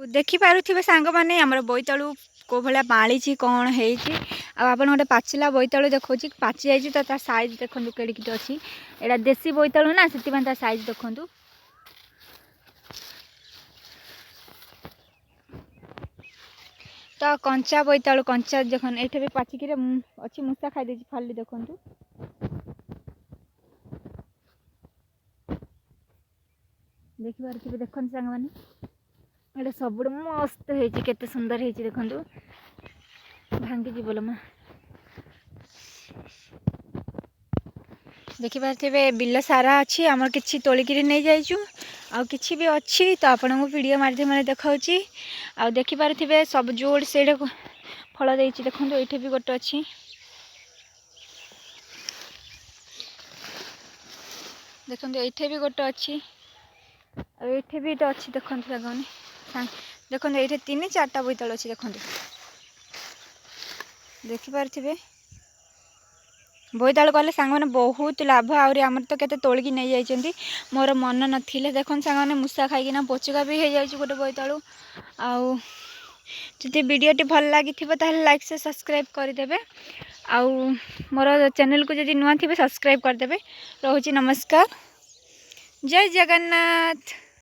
देखिपे सांग मैंने आम बोईतालु को भाया माड़ी कौन है आप गोटे पाचिला बोईतालु देखा पाचि जाइए तो तार साइज देखो केड़े अच्छी एटा देसी बोईतालु ना से तार साइज देखु तो कंचा बोईतालु कंचा देख ये भी पाचिक अच्छी मूसा खाई फाली देखु देखिए देखते सांग मैंने ये सब मस्त होते सुंदर हो देखु भांगी जीवल माँ देखिपे बिल सारा अच्छी आम कि तोलिक नहीं जाइचु आ कि भी अच्छी तो आपन को वीडियो माध्यम देखा आ देखिपे सब जोड़ से फल देती देखो ये भी गोटे अच्छी देखो ये भी गोटे अच्छी ये भी तो अच्छी देखते सागने देखो ये 3-4टा बोईतालु अच्छी देखो देखिपे बोईतालु कले सांग मैंने बहुत लाभ आम तो केते तोलिकी नहीं जाइए मोर मन नथिले देखो सांग मैंने मूसा खाईकिना पोचका भी हो जाए गोटे बोईतालु आउ जदि वीडियोटी भल लगी ताहले लाइक से सब्सक्राइब करदेवे आउ मोर चैनल को जदि नुआ थे सब्सक्राइब करदेवे रोची नमस्कार जय जगन्नाथ।